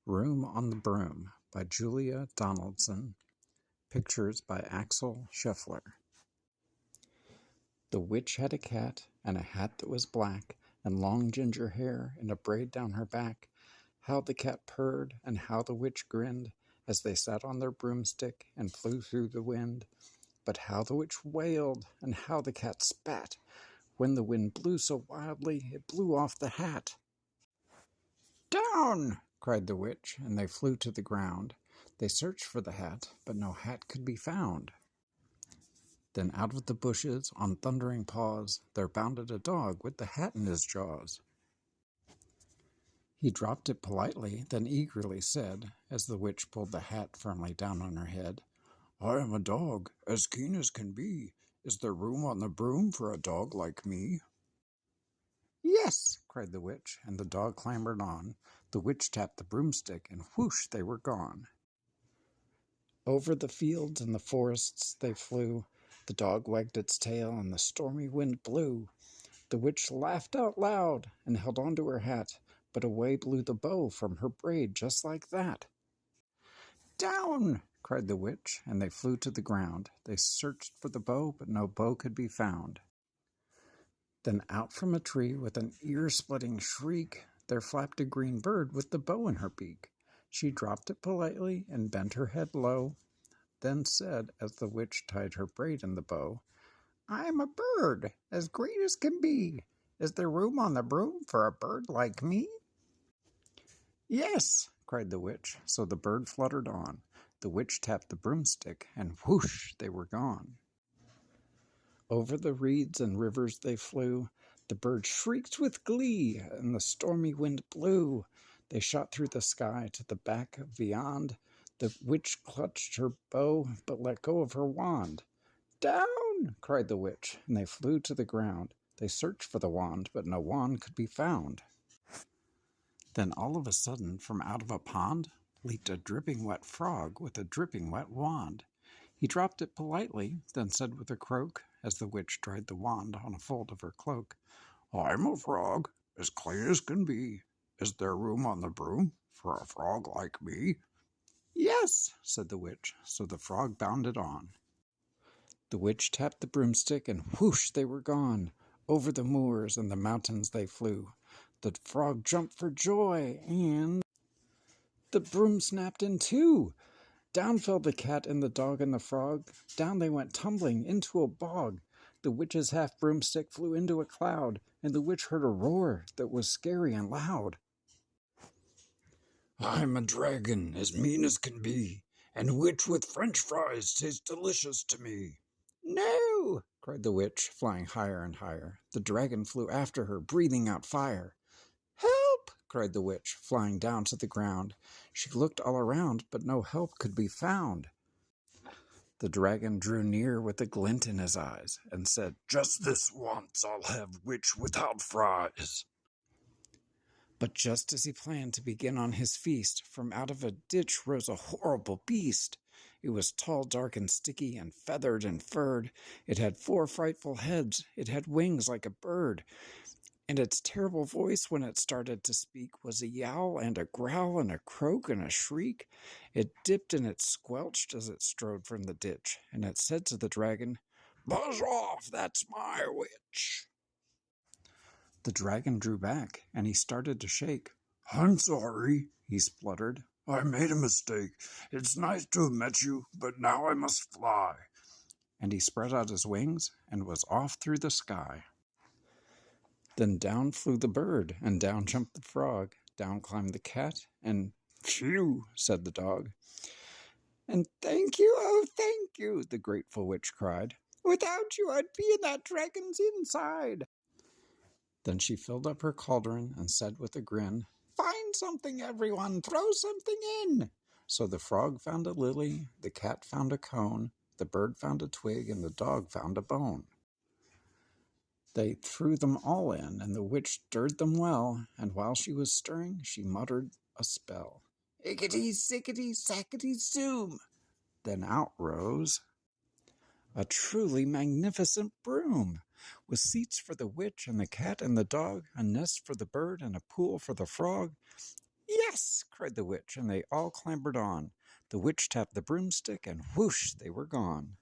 Room on the Broom by Julia Donaldson. Pictures by Axel Scheffler. The witch had a cat, and a hat that was black, and long ginger hair, and a braid down her back. How the cat purred, and how the witch grinned, as they sat on their broomstick and flew through the wind. But how the witch wailed, and how the cat spat, when the wind blew so wildly it blew off the hat. "Down!" cried the witch, and they flew to the ground. They searched for the hat, but no hat could be found. Then out of the bushes, on thundering paws, there bounded a dog with the hat in his jaws. He dropped it politely, then eagerly said, as the witch pulled the hat firmly down on her head, "I am a dog, as keen as can be. Is there room on the broom for a dog like me?" "Yes," cried the witch, and the dog clambered on. The witch tapped the broomstick, and whoosh, they were gone. Over the fields and the forests they flew. The dog wagged its tail, and the stormy wind blew. The witch laughed out loud, and held on to her hat, but away blew the bow from her braid just like that. "Down!" cried the witch, and they flew to the ground. They searched for the bow, but no bow could be found. Then out from a tree, with an ear-splitting shriek, there flapped a green bird with the bow in her beak. She dropped it politely and bent her head low, then said, as the witch tied her braid in the bow, "I'm a bird, as great as can be. Is there room on the broom for a bird like me?" "Yes," cried the witch, so the bird fluttered on. The witch tapped the broomstick, and whoosh, they were gone. Over the reeds and rivers they flew. The bird shrieked with glee, and the stormy wind blew. They shot through the sky to the back of beyond. The witch clutched her bow, but let go of her wand. "Down!" cried the witch, and they flew to the ground. They searched for the wand, but no wand could be found. Then all of a sudden, from out of a pond, leaped a dripping wet frog with a dripping wet wand. He dropped it politely, then said with a croak, as the witch dried the wand on a fold of her cloak, "I'm a frog, as clean as can be. Is there room on the broom for a frog like me?" "Yes," said the witch, so the frog bounded on. The witch tapped the broomstick, and whoosh, they were gone. Over the moors and the mountains they flew. The frog jumped for joy, and the broom snapped in two. Down fell the cat and the dog and the frog. Down they went tumbling into a bog. The witch's half broomstick flew into a cloud, and the witch heard a roar that was scary and loud. "I'm a dragon, as mean as can be, and a witch with French fries tastes delicious to me." "No!" cried the witch, flying higher and higher. The dragon flew after her, breathing out fire. "Help!" cried the witch, flying down to the ground. She looked all around, but no help could be found. The dragon drew near with a glint in his eyes, and said, "Just this once I'll have witch without fries." But just as he planned to begin on his feast, from out of a ditch rose a horrible beast. It was tall, dark, and sticky, and feathered and furred. It had 4 frightful heads. It had wings like a bird. And its terrible voice, when it started to speak, was a yowl and a growl and a croak and a shriek. It dipped and it squelched as it strode from the ditch, and it said to the dragon, "Buzz off, that's my witch." The dragon drew back, and he started to shake. "I'm sorry," he spluttered. "I made a mistake. It's nice to have met you, but now I must fly." And he spread out his wings and was off through the sky. Then down flew the bird, and down jumped the frog. Down climbed the cat, and "Phew," said the dog. "And thank you, oh thank you," the grateful witch cried. "Without you I'd be in that dragon's inside." Then she filled up her cauldron and said with a grin, "Find something, everyone, throw something in." So the frog found a lily, the cat found a cone, the bird found a twig, and the dog found a bone. They threw them all in, and the witch stirred them well, and while she was stirring, she muttered a spell. "Ickety, sickety, sackety, zoom!" Then out rose a truly magnificent broom, with seats for the witch and the cat and the dog, a nest for the bird and a pool for the frog. "Yes!" cried the witch, and they all clambered on. The witch tapped the broomstick, and whoosh, they were gone.